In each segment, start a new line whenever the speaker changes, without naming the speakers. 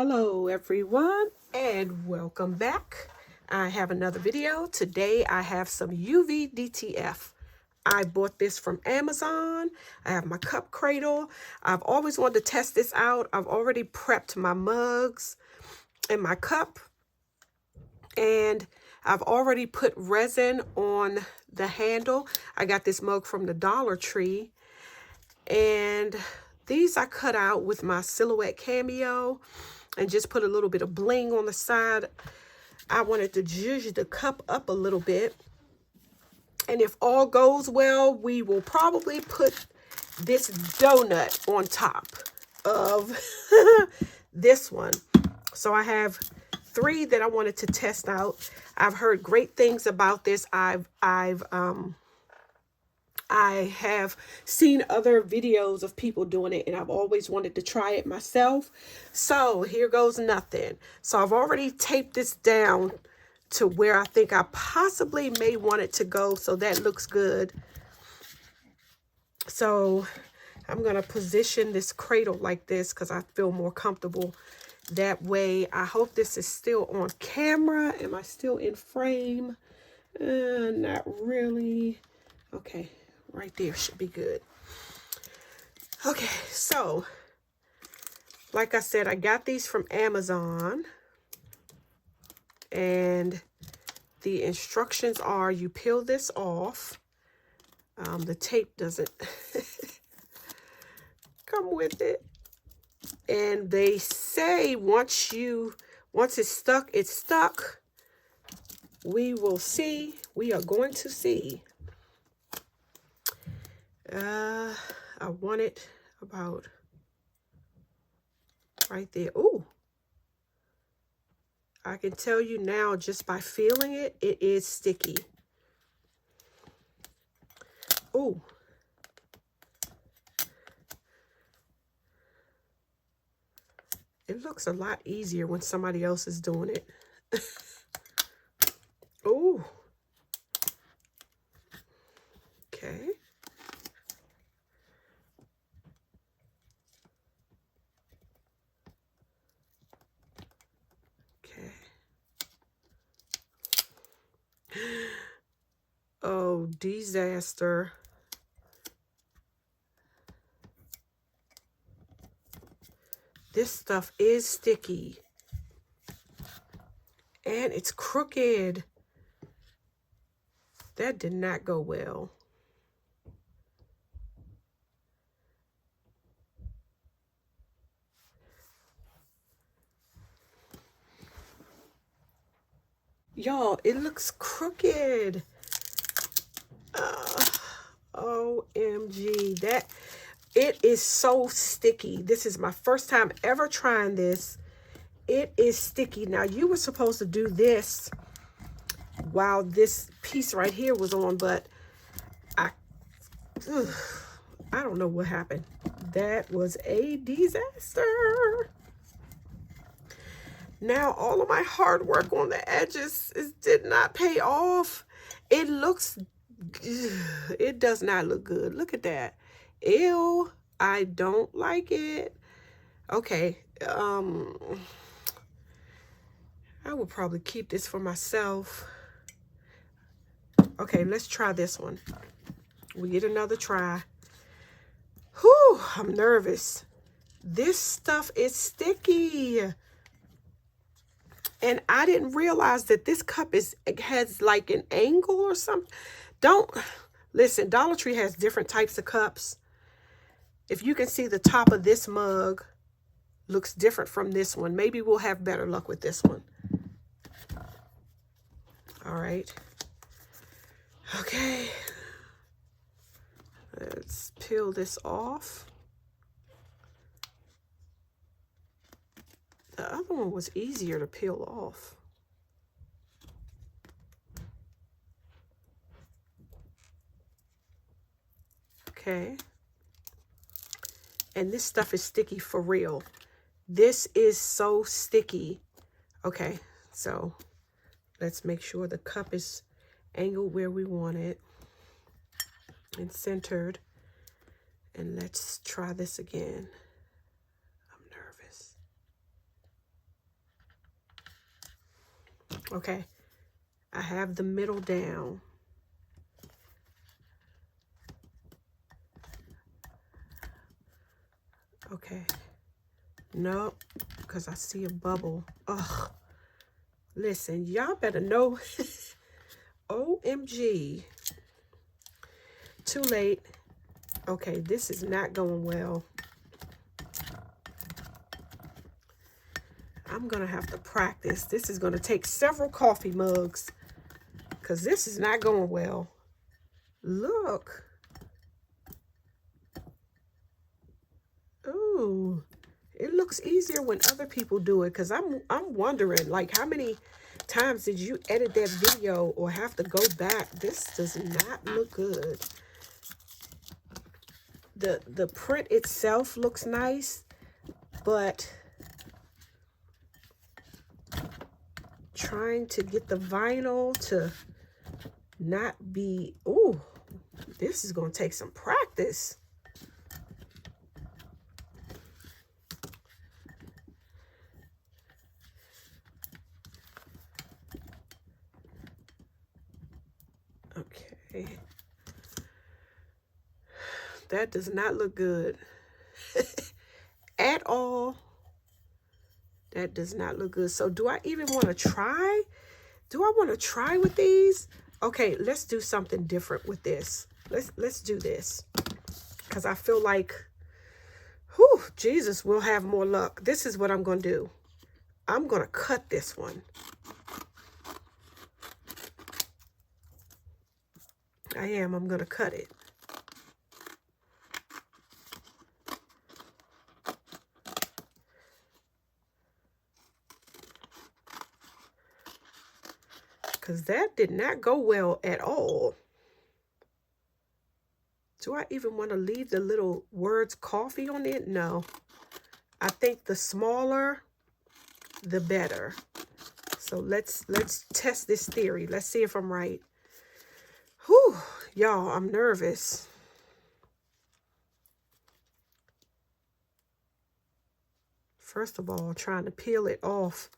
Hello everyone and welcome back. I have another video. Today I have some UV DTF. I bought this from Amazon. I have my cup cradle. I've always wanted to test this out. I've already prepped my mugs and my cup, and I've already put resin on the handle. I got this mug from the Dollar Tree, and these I cut out with my Silhouette Cameo and just put a little bit of bling on the side. I wanted to zhuzh the cup up a little bit. And if all goes well, we will probably put this donut on top of this one. So I have 3 that I wanted to test out. I've heard great things about this. I have seen other videos of people doing it, and I've always wanted to try it myself. So here goes nothing. So I've already taped this down to where I think I possibly may want it to go. So that looks good. So I'm going to position this cradle like this because I feel more comfortable that way. I hope this is still on camera. Am I still in frame? Not really. Okay. Right there should be good. Okay, so like I said, I got these from Amazon, and the instructions are you peel this off. The tape doesn't come with it, and they say once it's stuck, it's stuck. We will see. We are going to see. I want it about right there. Ooh. I can tell you now just by feeling it, it is sticky. Ooh. It looks a lot easier when somebody else is doing it. Ooh. Okay. Oh, disaster. This stuff is sticky. And it's crooked. That did not go well. Y'all, it looks crooked. OMG, it is so sticky. This is my first time ever trying this. It is sticky. Now, you were supposed to do this while this piece right here was on, but I don't know what happened. That was a disaster. Now, all of my hard work on the edges did not pay off. It does not look good. Look at that. Ew, I don't like it. Okay, I would probably keep this for myself. Okay, let's try this one. We get another try. Whew, I'm nervous. This stuff is sticky. And I didn't realize that this cup has like an angle or something. Listen, Dollar Tree has different types of cups. If you can see, the top of this mug looks different from this one. Maybe we'll have better luck with this one. All right. Okay. Let's peel this off. The other one was easier to peel off. Okay. And this stuff is sticky for real. This is so sticky. Okay, so let's make sure the cup is angled where we want it and centered. And let's try this again. I'm nervous. Okay, I have the middle down. Okay, no, because I see a bubble. Ugh, listen, y'all better know. OMG, too late. Okay, this is not going well. I'm gonna have to practice. This is gonna take several coffee mugs because this is not going well. Look. Ooh, it looks easier when other people do it, because I'm wondering, like, how many times did you edit that video or have to go back? This does not look good. The print itself looks nice, but trying to get the vinyl to not be, ooh, this is going to take some practice. Okay. That does not look good at all. That does not look good. So do I even want to try? Do I want to try with these? Okay, let's do something different with this. Let's do this. Because I feel like, whew, Jesus, we'll have more luck. This is what I'm going to do. I'm going to cut this one. I'm going to cut it. Because that did not go well at all. Do I even want to leave the little words coffee on it? No. I think the smaller, the better. So let's test this theory. Let's see if I'm right. Whew, y'all, I'm nervous. First of all, trying to peel it off.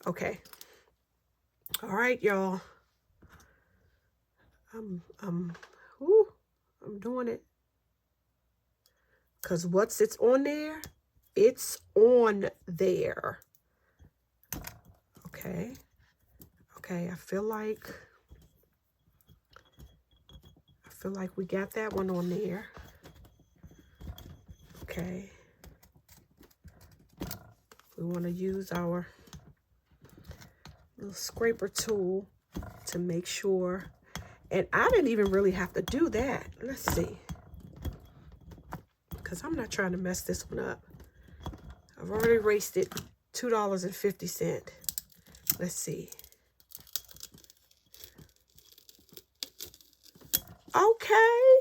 Okay. All right, y'all. I'm doing it. Because once it's on there, it's on there. Okay. Okay, I feel like we got that one on there. Okay. We want to use our little scraper tool to make sure. And I didn't even really have to do that. Let's see. Because I'm not trying to mess this one up. I've already wasted $2.50. Let's see. Okay.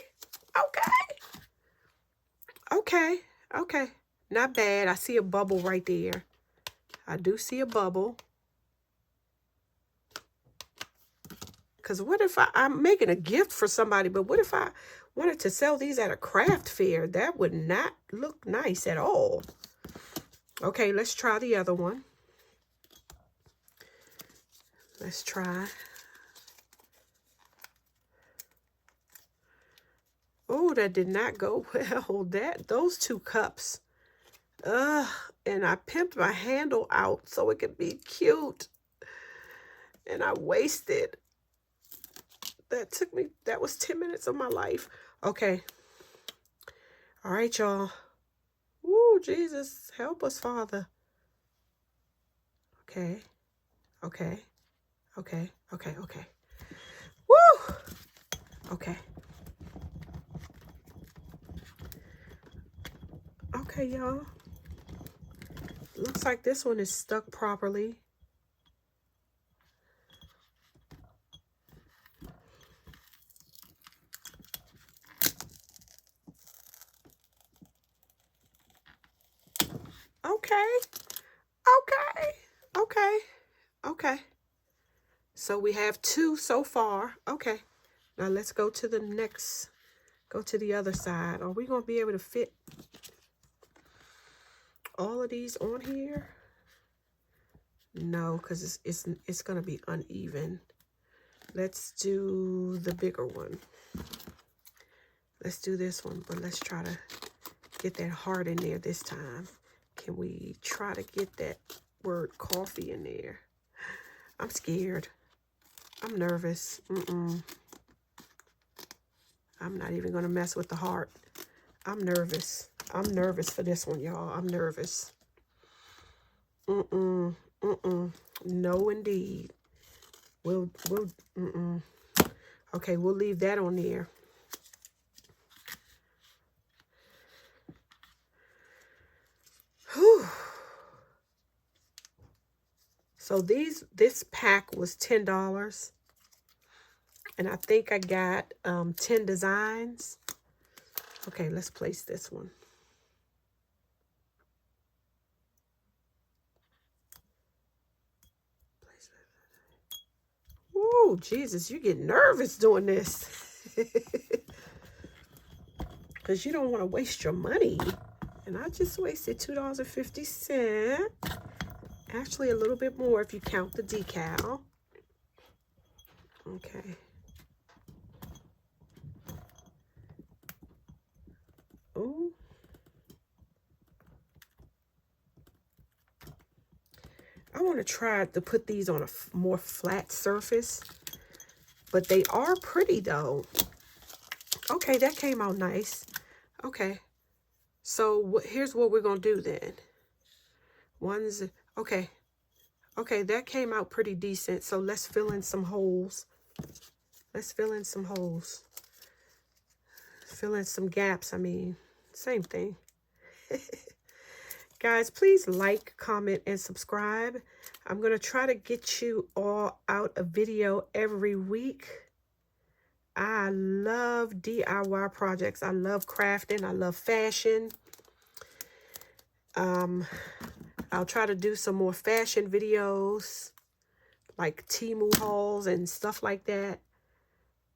Not bad. I see a bubble right there. I do see a bubble. Because what if I'm making a gift for somebody, but what if I wanted to sell these at a craft fair? That would not look nice at all. Okay, let's try the other one. Let's try. Oh, that did not go well. Those two cups. And I pimped my handle out so it could be cute. And I wasted. That was 10 minutes of my life. Okay. All right, y'all. Woo, Jesus, help us, Father. Okay. Woo! Okay. Okay, y'all. Looks like this one is stuck properly. Okay. So we have 2 so far. Okay. Now let's go to the next. Go to the other side. Are we going to be able to fit all of these on here? No, because it's gonna be uneven. Let's do the bigger one. Let's do this one, but let's try to get that heart in there this time. Can we try to get that word coffee in there? I'm scared. I'm nervous. I'm not even gonna mess with the heart. I'm nervous. I'm nervous for this one, y'all. I'm nervous. No, indeed. We'll Okay, we'll leave that on there. Whew. So this pack was $10. And I think I got 10 designs. Okay, let's place this one. Ooh, Jesus, you get nervous doing this. Because you don't want to waste your money. And I just wasted $2.50. Actually, a little bit more if you count the decal. Okay. Ooh. I want to try to put these on a more flat surface. But they are pretty, though. Okay, that came out nice. Okay. So here's what we're going to do then. Okay. Okay, that came out pretty decent. So let's fill in some holes. Let's fill in some holes. Fill in some gaps, I mean. Same thing. Guys, please like, comment, and subscribe. I'm going to try to get you all out a video every week. I love DIY projects. I love crafting. I love fashion. I'll try to do some more fashion videos, like Temu hauls and stuff like that.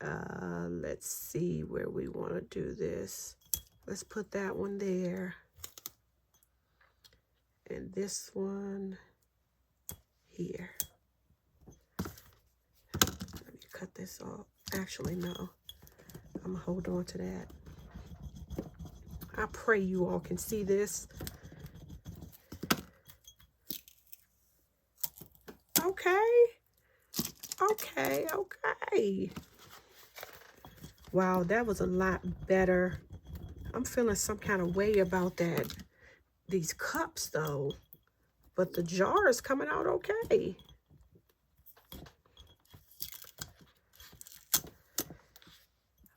Let's see where we want to do this. Let's put that one there. And this one here. Let me cut this off. Actually, no. I'm going to hold on to that. I pray you all can see this. Okay. Okay, okay. Wow, that was a lot better. I'm feeling some kind of way about that. These cups, though. But the jar is coming out okay.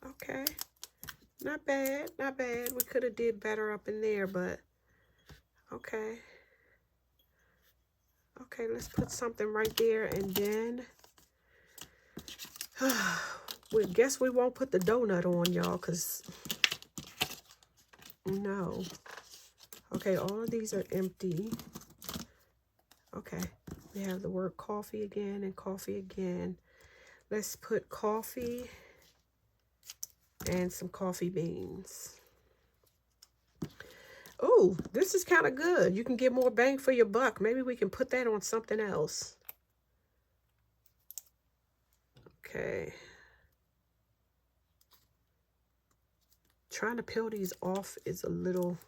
Okay. Not bad, not bad. We could have did better up in there, but okay. Okay, let's put something right there, and then we guess we won't put the donut on, y'all, because no. Okay, all of these are empty. Okay, we have the word coffee again and coffee again. Let's put coffee and some coffee beans. Oh, this is kind of good. You can get more bang for your buck. Maybe we can put that on something else. Okay. Trying to peel these off is a little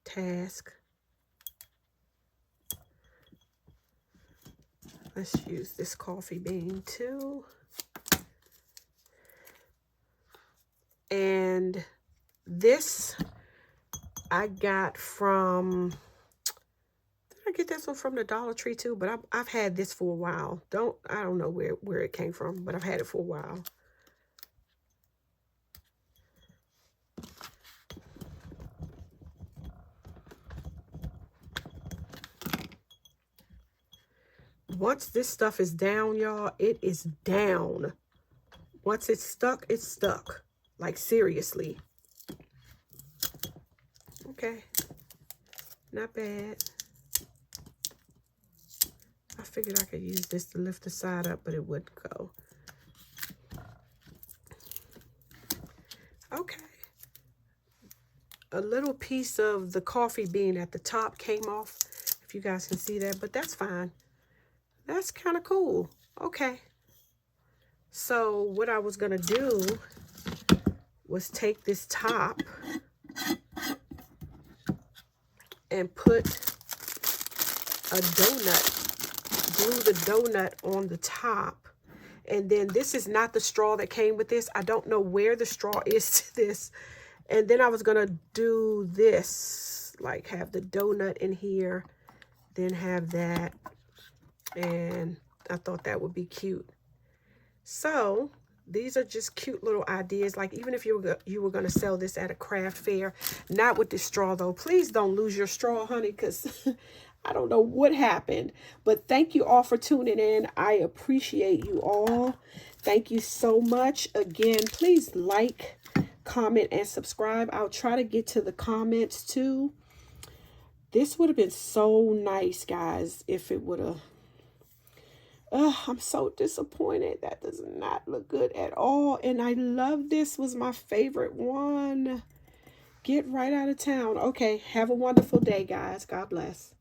task. Let's use this coffee bean too. And this I got from, did I get this one from the Dollar Tree too? But I've had this for a while. I don't know where it came from, but I've had it for a while. Once this stuff is down, y'all, it is down. Once it's stuck, it's stuck. Like, seriously. Okay. Not bad. I figured I could use this to lift the side up, but it wouldn't go. Okay. A little piece of the coffee bean at the top came off. if you guys can see that, but that's fine. That's kind of cool. Okay. So what I was going to do was take this top and put a donut, glue the donut on the top. And then this is not the straw that came with this. I don't know where the straw is to this. And then I was going to do this, like have the donut in here, then have that. And I thought that would be cute. So these are just cute little ideas. Like even if you were going to sell this at a craft fair, not with this straw though. Please don't lose your straw, honey, because I don't know what happened. But thank you all for tuning in. I appreciate you all. Thank you so much. Again, please like, comment, and subscribe. I'll try to get to the comments too. This would have been so nice, guys, if it would have... I'm so disappointed. That does not look good at all. And I love this. Was my favorite one. Get right out of town. Okay, have a wonderful day, guys. God bless.